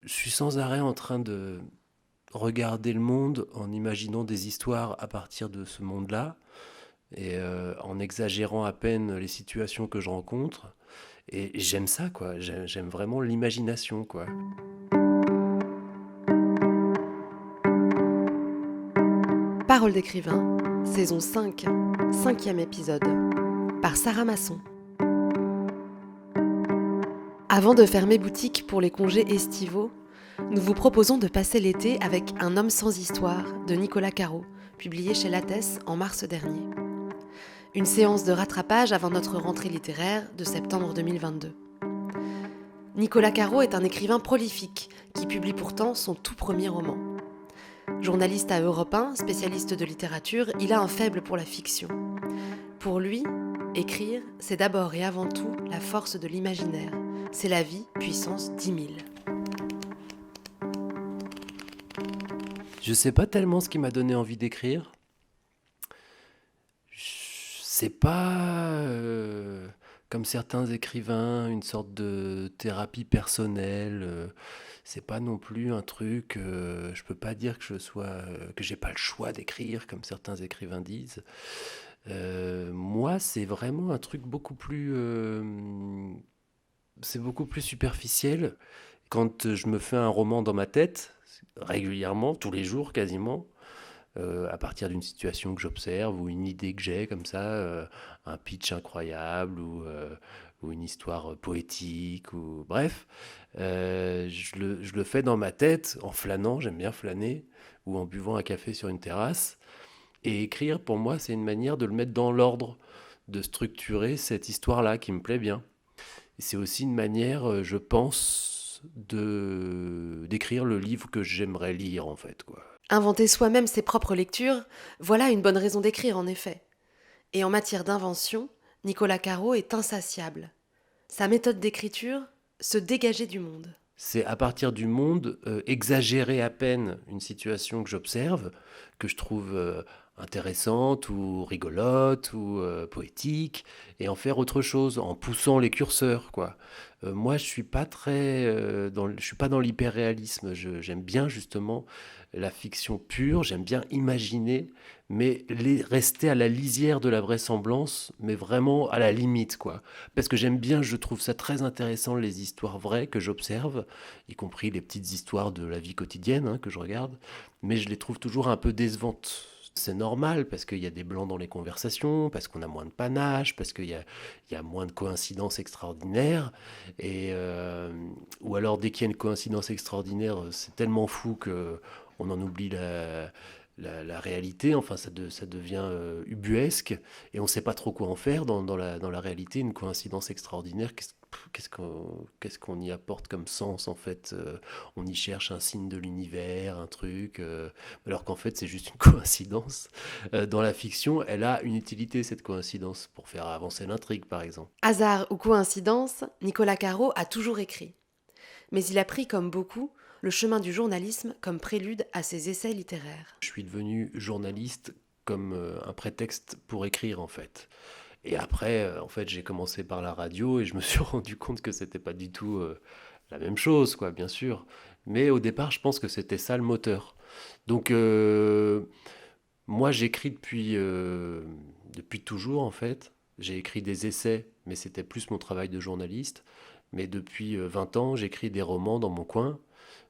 je suis sans arrêt en train de regarder le monde en imaginant des histoires à partir de ce monde-là et en exagérant à peine les situations que je rencontre. Et j'aime ça, quoi. J'aime vraiment l'imagination, quoi. Parole d'écrivain, saison 5, cinquième épisode, par Sarah Masson. Avant de fermer boutique pour les congés estivaux, nous vous proposons de passer l'été avec Un homme sans histoire de Nicolas Caro, publié chez Lattès en mars dernier. Une séance de rattrapage avant notre rentrée littéraire de septembre 2022. Nicolas Caro est un écrivain prolifique qui publie pourtant son tout premier roman. Journaliste à Europe 1, spécialiste de littérature, il a un faible pour la fiction. Pour lui, écrire, c'est d'abord et avant tout la force de l'imaginaire. C'est la vie, puissance 10 000. Je sais pas tellement ce qui m'a donné envie d'écrire. C'est pas comme certains écrivains, une sorte de thérapie personnelle. C'est pas non plus un truc. Je peux pas dire que que j'ai pas le choix d'écrire comme certains écrivains disent. Moi, c'est vraiment un truc c'est beaucoup plus superficiel. Quand je me fais un roman dans ma tête, régulièrement, tous les jours quasiment, à partir d'une situation que j'observe ou une idée que j'ai comme ça, un pitch incroyable ou une histoire poétique ou bref, je le fais dans ma tête en flânant, j'aime bien flâner, ou en buvant un café sur une terrasse. Et écrire, pour moi, c'est une manière de le mettre dans l'ordre, de structurer cette histoire-là qui me plaît bien. Et c'est aussi une manière, je pense, de d'écrire le livre que j'aimerais lire, en fait, quoi. Inventer soi-même ses propres lectures, voilà une bonne raison d'écrire en effet. Et en matière d'invention, Nicolas Caro est insatiable. Sa méthode d'écriture, se dégager du monde. C'est à partir du monde, exagérer à peine une situation que j'observe, que je trouve intéressante ou rigolote ou poétique, et en faire autre chose, en poussant les curseurs, quoi. Moi, je suis pas très, je suis pas dans l'hyperréalisme. J'aime bien justement la fiction pure, j'aime bien imaginer, mais rester à la lisière de la vraisemblance, mais vraiment à la limite, quoi. Parce que j'aime bien, je trouve ça très intéressant, les histoires vraies que j'observe, y compris les petites histoires de la vie quotidienne, hein, que je regarde, mais je les trouve toujours un peu décevantes. C'est normal parce qu'il y a des blancs dans les conversations, parce qu'on a moins de panache, parce il y a moins de coïncidences extraordinaires, et, ou alors dès qu'il y a une coïncidence extraordinaire, c'est tellement fou que on en oublie la réalité, enfin ça devient ubuesque, et on ne sait pas trop quoi en faire dans la réalité, une coïncidence extraordinaire. Qu'est-ce qu'on y apporte comme sens en fait? On y cherche un signe de l'univers, un truc, alors qu'en fait c'est juste une coïncidence. Dans la fiction, elle a une utilité cette coïncidence pour faire avancer l'intrigue par exemple. Hasard ou coïncidence, Nicolas Caro a toujours écrit. Mais il a pris, comme beaucoup, le chemin du journalisme comme prélude à ses essais littéraires. Je suis devenu journaliste comme un prétexte pour écrire en fait. Et après, en fait, j'ai commencé par la radio et je me suis rendu compte que c'était pas du tout la même chose, quoi, bien sûr. Mais au départ, je pense que c'était ça le moteur. Donc, moi, j'écris depuis toujours, en fait. J'ai écrit des essais, mais c'était plus mon travail de journaliste. Mais depuis 20 ans, j'écris des romans dans mon coin,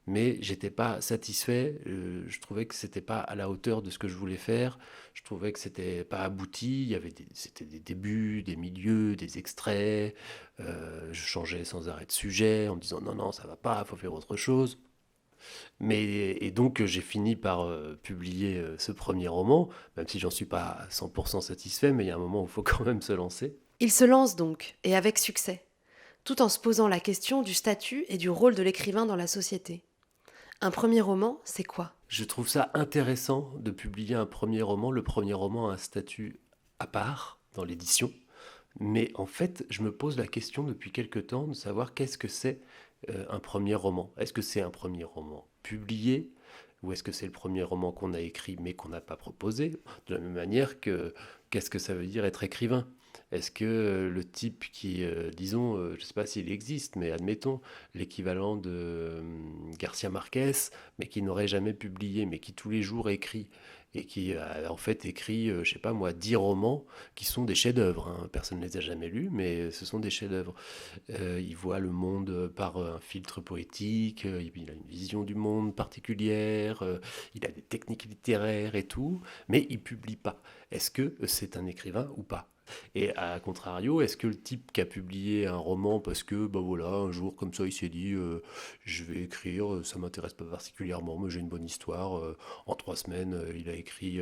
mais j'étais pas satisfait. Je trouvais que c'était pas à la hauteur de ce que je voulais faire. Je trouvais que c'était pas abouti. C'était des débuts, des milieux, des extraits. Je changeais sans arrêt de sujet en me disant non, non, ça va pas, faut faire autre chose. Et donc j'ai fini par publier ce premier roman, même si j'en suis pas à 100% satisfait, mais il y a un moment où il faut quand même se lancer. Il se lance donc, et avec succès, tout en se posant la question du statut et du rôle de l'écrivain dans la société. Un premier roman, c'est quoi? Je trouve ça intéressant de publier un premier roman. Le premier roman a un statut à part dans l'édition. Mais en fait, je me pose la question depuis quelque temps de savoir qu'est-ce que c'est un premier roman. Est-ce que c'est un premier roman publié ou est-ce que c'est le premier roman qu'on a écrit mais qu'on n'a pas proposé? De la même manière que qu'est-ce que ça veut dire être écrivain? Est-ce que le type qui, disons, je ne sais pas s'il existe, mais admettons, l'équivalent de Garcia Marquez, mais qui n'aurait jamais publié, mais qui tous les jours écrit, et qui a en fait écrit, je ne sais pas moi, 10 romans qui sont des chefs-d'œuvre, hein. Personne ne les a jamais lus, mais ce sont des chefs-d'œuvre. Il voit le monde par un filtre poétique, il a une vision du monde particulière, il a des techniques littéraires et tout, mais il publie pas. Est-ce que c'est un écrivain ou pas? Et à contrario, est-ce que le type qui a publié un roman parce que, bah voilà, un jour comme ça, il s'est dit, je vais écrire, ça m'intéresse pas particulièrement, mais j'ai une bonne histoire. En 3 semaines, il a écrit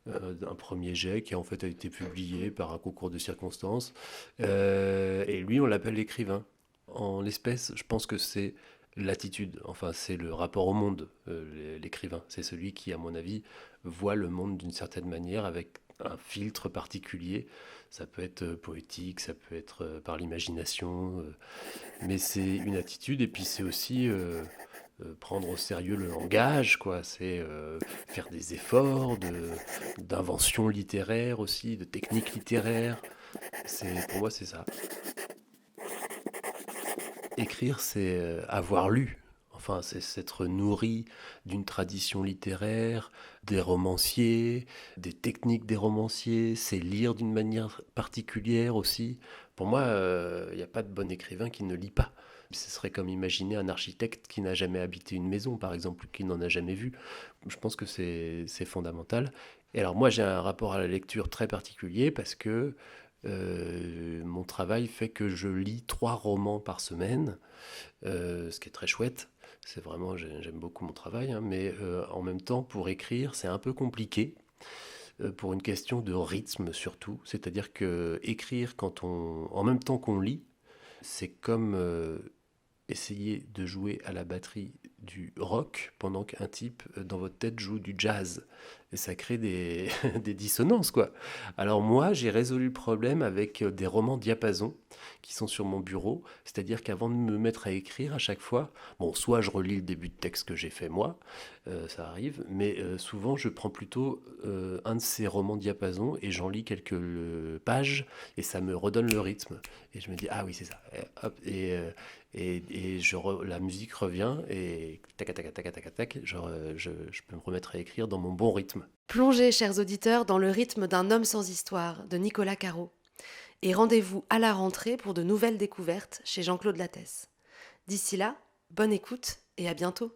un premier jet qui en fait a été publié par un concours de circonstances. Et lui, on l'appelle l'écrivain. En l'espèce, je pense que c'est l'attitude, enfin c'est le rapport au monde, l'écrivain. C'est celui qui, à mon avis, voit le monde d'une certaine manière avec un filtre particulier. Ça peut être poétique, ça peut être par l'imagination, mais c'est une attitude et puis c'est aussi prendre au sérieux le langage, quoi. C'est faire des efforts d'invention littéraire aussi, de technique littéraire. Pour moi, c'est ça. Écrire, c'est avoir lu. Enfin, c'est s'être nourri d'une tradition littéraire, des romanciers, des techniques des romanciers, c'est lire d'une manière particulière aussi. Pour moi, il n'y a pas de bon écrivain qui ne lit pas. Ce serait comme imaginer un architecte qui n'a jamais habité une maison, par exemple, ou qui n'en a jamais vu. Je pense que c'est fondamental. Et alors moi, j'ai un rapport à la lecture très particulier parce que mon travail fait que je lis 3 romans par semaine, ce qui est très chouette. C'est vraiment, j'aime beaucoup mon travail, hein, mais en même temps, pour écrire, c'est un peu compliqué, pour une question de rythme surtout. C'est-à-dire que écrire en même temps qu'on lit, c'est comme essayer de jouer à la batterie du rock pendant qu'un type dans votre tête joue du jazz. Et ça crée des, des dissonances, quoi. Alors moi, j'ai résolu le problème avec des romans diapason qui sont sur mon bureau. C'est-à-dire qu'avant de me mettre à écrire à chaque fois, bon, soit je relis le début de texte que j'ai fait moi, ça arrive, mais souvent je prends plutôt un de ces romans diapason et j'en lis quelques pages et ça me redonne le rythme. Et je me dis, ah oui, c'est ça. Et, hop, la musique revient et tac, tac, tac, tac, tac, je peux me remettre à écrire dans mon bon rythme. Plongez, chers auditeurs, dans le rythme d'un homme sans histoire de Nicolas Caro. Et rendez-vous à la rentrée pour de nouvelles découvertes chez Jean-Claude Lattès. D'ici là, bonne écoute et à bientôt.